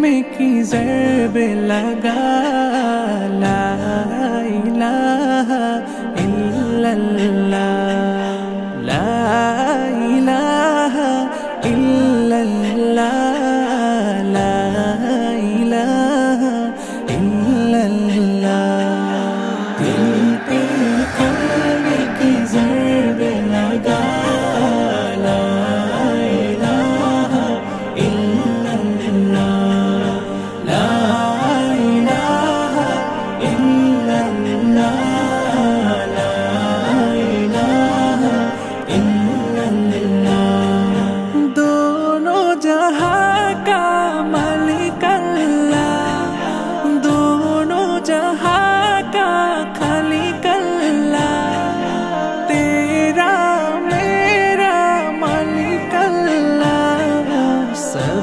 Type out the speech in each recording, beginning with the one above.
में की ज़रब लगा ला इलाहा इल्लल्लाह ला इलाहा इल्लल्लाह ला इलाहा इल्लल्लाह दिल पे कलमे की ज़रब लगा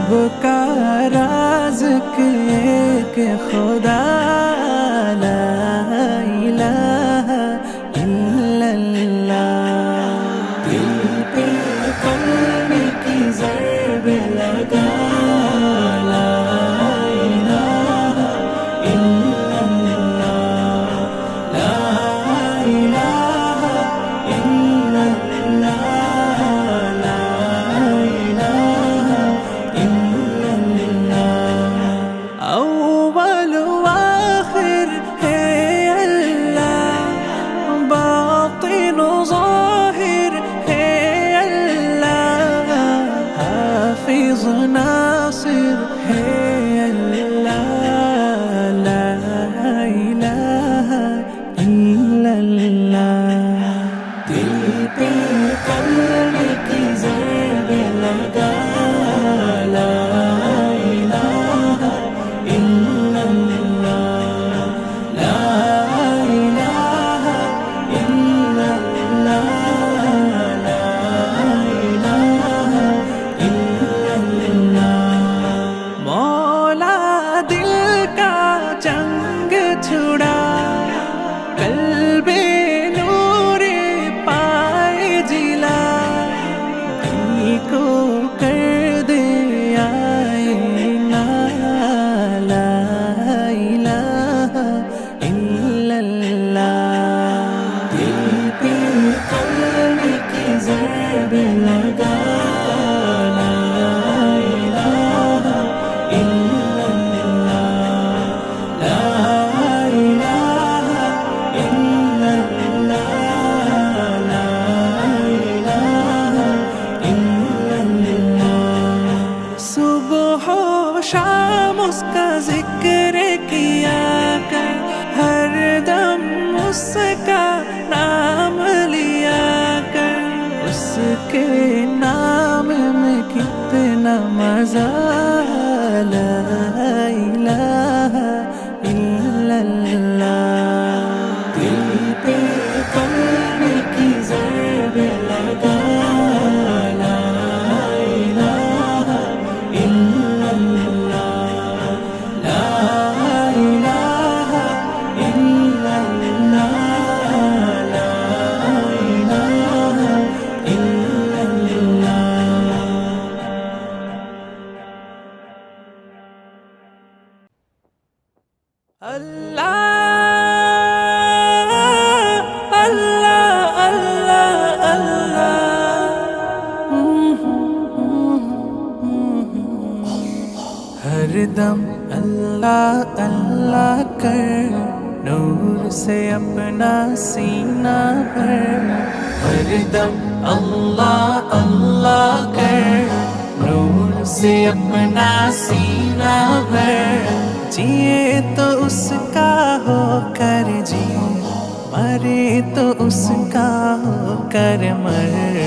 सबका राज़िक़ एक खुदा ला इलाहा इल्लल्लाह दिल पे कलमे की ज़रब लगा ला इलाहा इल्लल्लाह ला इलाहा इल्लल्लाह नासिर है अल्लाह ला इलाहा इल्लल्लाह दिल पे कलमे की ज़रब लगा ला इलाहा इल्लल्लाह ला इलाहा इल्लल्लाह छुड़ा कल्बे नूरे पाए जिला दिल को कर दे आईना ला इलाहा इल्लल्लाह दिल पे कलमे की ज़रब लगा ला इलाहा इल्लल्लाह ला शाम उसका जिक्र किया कर हर दम उसका नाम लिया कर उसके नाम में कितना मजा ला इलाहा इल्लल्लाह दिल पे कलमे की ज़रब लगा अल्लाह अल्लाह अल्लाह अल्लाह हर दम अल्लाह अल्लाह कर नूर से अपना सीना भर हर दम अल्लाह अल्लाह कर नूर से अपना सीना भर जिए तो उसका हो कर जिए मरे तो उसका हो कर मर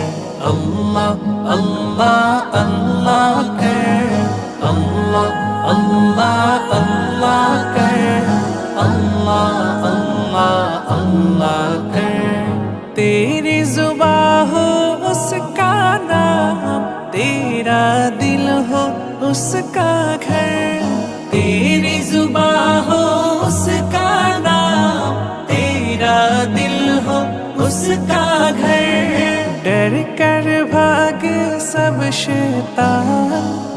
अल्लाह अल्लाह अल्लाह कर अल्लाह अल्लाह अल्लाह कर अल्लाह अल्लाह अल्लाह कर तेरी जुबां हो उसका नाम तेरा दिल हो उसका घर तेरी जुबां हो उसका नाम तेरा दिल हो उसका घर डर कर भागे सब शैतान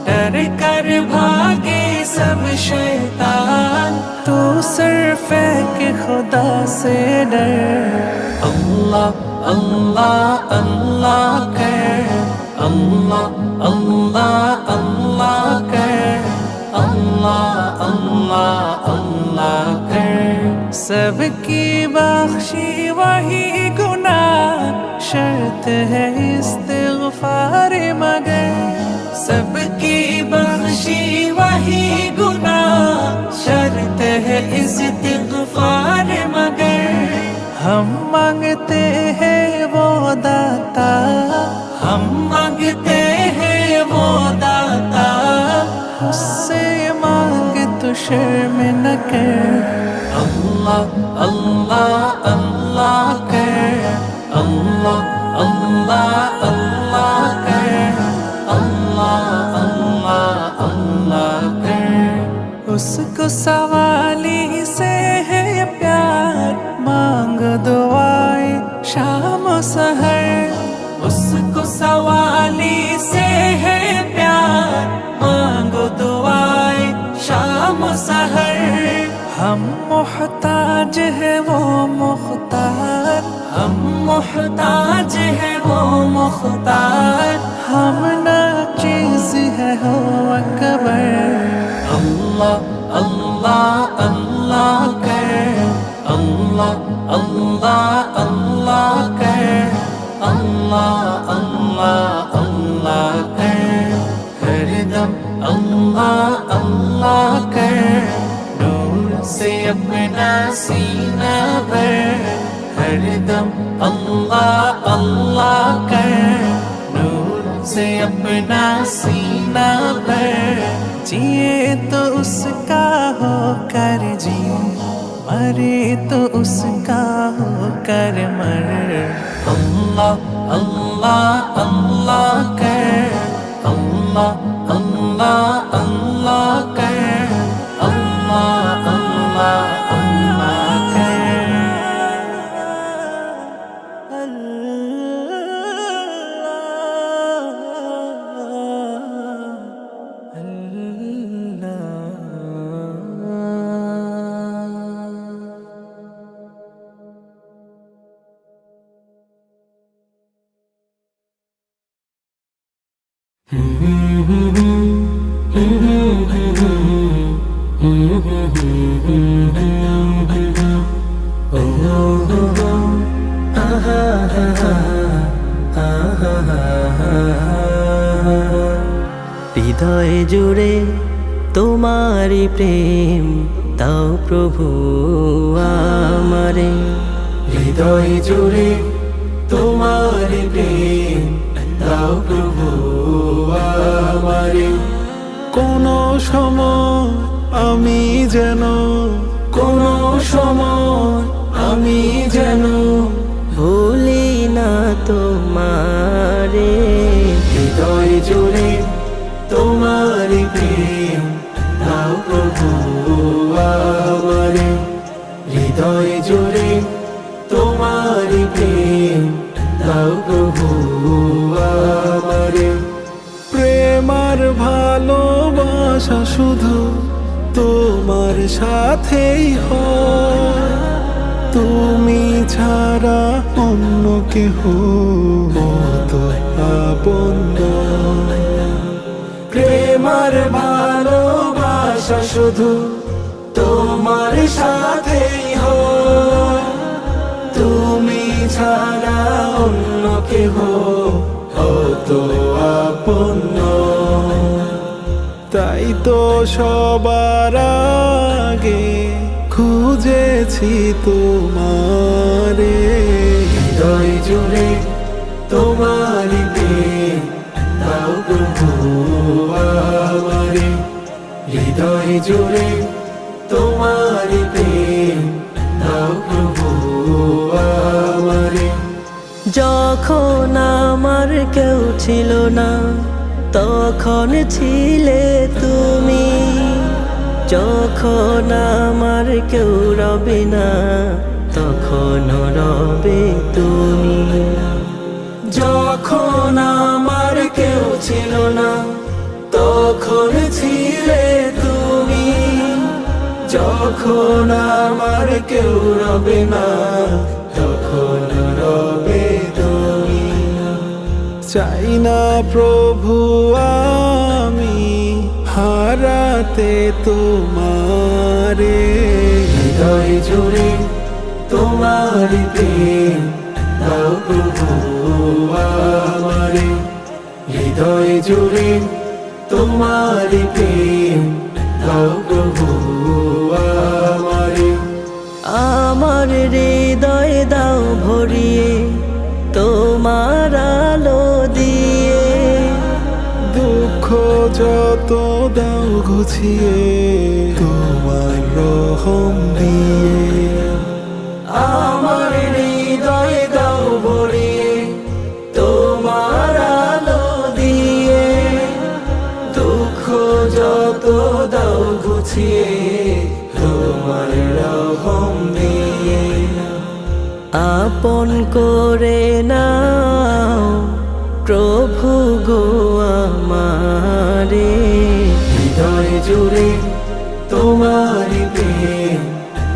डर कर भागे सब शैतान, तू सिर्फ एक खुदा से डर। अल्लाह अल्लाह अल्लाह कर, अल्लाह अल्लाह अल्लाह कर, अल्लाह अल्लाह अल्लाह कर। सबकी बख्शी वही गुनाह, शर्त है इस्तिग़फ़ार मगर। सबकी बख्शी वही गुनाह, शर्त है इस्तिग़फ़ार मगर। हम मांगते हैं वो दाता, हम मांगते हैं वो दाता, उससे मांग तो शर्म न कर। अल्लाह अल्लाह अल्लाह कर, अल्लाह अल्लाह अल्लाह कर, अल्लाह अल्लाह अल्लाह कर। उसको सवाली से है प्यार, मांग दुआएं शाम सहर। उसको सवाली से है प्यार, मांगो दुआएं शाम सहर। हम मुहताज है वो मुख्तार, हम मुहताज है वो मुख्तार, हम नाचीज़ है हो अकबर। अल्लाह अल्लाह अल्लाह कर, अल्लाह अल्लाह अल्लाह कर, अल्लाह अल्लाह अल्लाह कर। हरदम अल्लाह अल्लाह कर, नूर से अपना सीना भर। हरदम अल्लाह अल्लाह कर, नूर से अपना सीना भर। जिए तो उसका हो कर जी, मरे तो उसका हो कर मर। अल्लाह अल्लाह अल्लाह कर, अल्लाह अल्लाह अल्लाह कर, अल्लाह अल्लाह अल्लाह कर। হৃদয় জুড়ে তোমারি প্রেম দাও প্রভু আমারে। হৃদয় জুড়ে তোমারি প্রেম দাও প্রভু আমারে। কোনো সময় আমি যেন, কোনো সময় আমি যেন ভুলি না তোমারে। হৃদয় জুড়ে তোমারি প্রেম দাও প্রভু আমারে। হৃদয় জুড়ে তোমারি প্রেম দাও প্রভু আমারে। প্রেম আর ভালোবাসা শুধু তোমার সাথেই হয়, তুমি ছাড়া অন্য কেহ তো আপন নয়। প্রেম আর ভালোবাসা শুধু তোমার সাথেই হয়, তুমি ছাড়া অন্য কেহ তো আপন নয়। তাই তো সবার আগে খুঁজেছি তোমারে। হৃদয় জুড়ে তোমারি প্রেম দাও প্রভু আমারে। হৃদয় জুড়ে তোমারি প্রেম দাও প্রভু আমারে। যখন আমার কেউ ছিল না তখন ছিলে তুমি, যখন আমার কেউ রবে না তখন রবে তুমি। যখন আমার কেউ ছিল না তখন ছিলে তুমি, যখন আমার কেউ রবে না তখন রবে তুমি। চাই না প্রভু আমি হারাতে তোমারে, হৃদয় জুড়ে তোমার প্রেম দাও প্রভু আমারে, হৃদয় জুড়ে তোমার প্রেম দাও প্রভু আমারে। আমার হৃদয় দাও ভরিয়ে তোমার আলো দিয়ে, দুঃখ যত দাও ঘুচিয়ে তোমার রহম দিয়ে। আমার হৃদয় দাও ভরিয়ে তোমার আলো দিয়ে, দুঃখ যত দাও ঘুচিয়ে তোমার রহম দিয়ে। আপন করে নাও প্রভু গো আমারে, হৃদয় জুড়ে তোমার প্রেম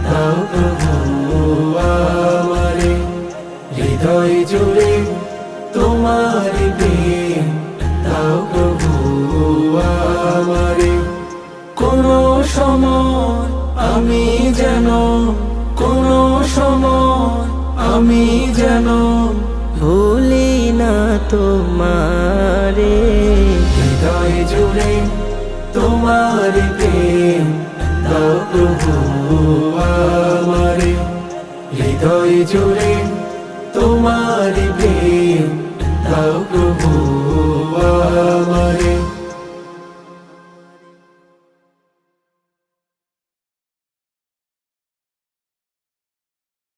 দাও প্রভু আমারে, হৃদয় জুড়ে তোমার প্রেম দাও প্রভু আমারে। কোনো সময় আমি যেন, কোনো সময় আমি যেন ভুলি না তোমারে, হৃদয় জুড়ে তোমার প্রেম দাও প্রভু আমারে, হৃদয় জুড়ে তোমার প্রেম দাও প্রভু আমারে।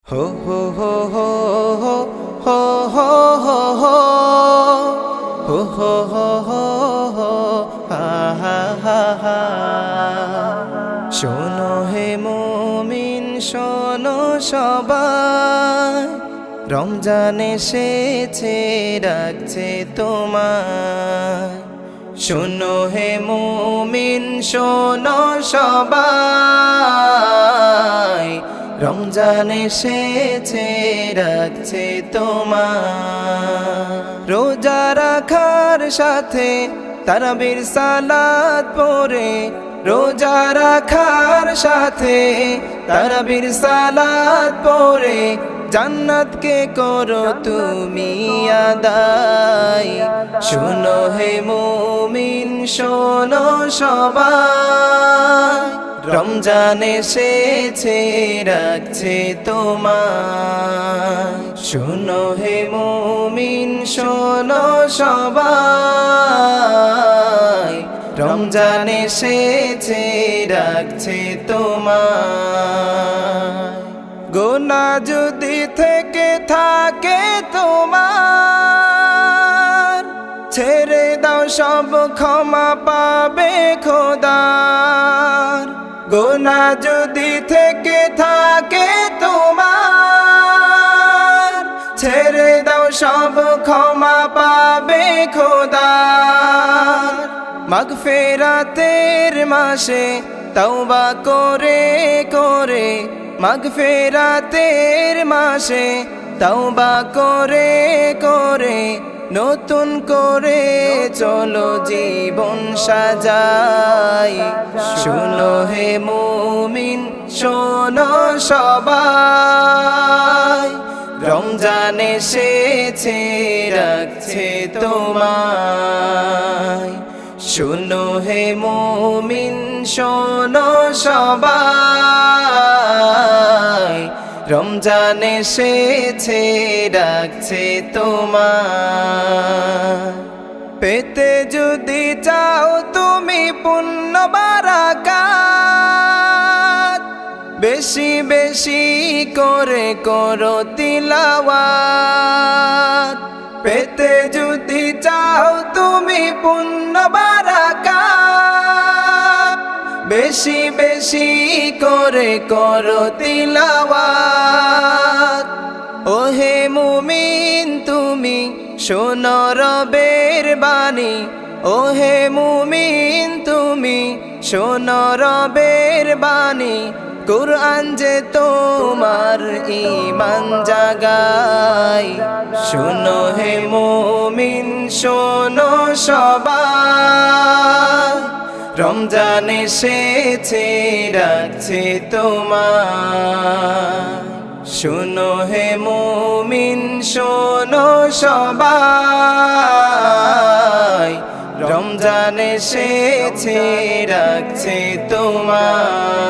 হো হো হো হো হো হো হো হো হো হো হো হো হো হা হা হা হা। শোনো হে মুমিন শোনো সবাই, রমজান এসেছে ডাকছে তোমায়। শোনো হে মুমিন শোনো সবাই, রমজান এসেছে ডাকছে তোমায়। রোজা রাখার সাথে তারাবির সালাত পড়ে, রোজা রাখার সাথে তারাবির সালাত পড়ে, জান্নাতকে করো তুমি আদায়। শোনো হে মুমিন শোনো সবাই, রমজান এসেছে ডাকছে তোমায়। শোনো হে মুমিন শোনো সবাই, রমজান এসেছে ডাকছে তোমায়। গুনাহ যদি থেকে থাকে তোমার, ছেড়ে দাও সব ক্ষমা পাবে খোদার। গুনাহ যদি থেকে থাকে তোমার, ছেড়ে দাও সব ক্ষমা পাবে খোদার। মাগফিরাতের মাসে তওবা করে করে, মাগফিরাতের মাসে তওবা করে করে, নতুন করে চলো জীবন সাজাই। শোনো হে মুমিন শোনো সবাই, রমজান এসেছে ডাকছে তোমায়। শোনো হে মুমিন শোনো সবাই, রমজান এসেছে ডাকছে তোমায়। পেতে যদি চাও তুমি পুণ্য বারাকাত, বেশি বেশি করে করো তিলাওয়াত। পেতে যদি চাও তুমি পুণ্য বারাকাত, বেশি বেশি করে করো তিলাওয়াত। ওহে মুমিন তুমি শোনো রবের বাণী, ওহে মুমিন তুমি শোনো রবের বাণী কুরআন যে তোমার ঈমান জাগায় শোনো হে মুমিন শোনো সবাই রমজান এসেছে ডাকছে তোমার শোনো হে মুমিন শোনো সবাই রমজান এসেছে ডাকছে তোমার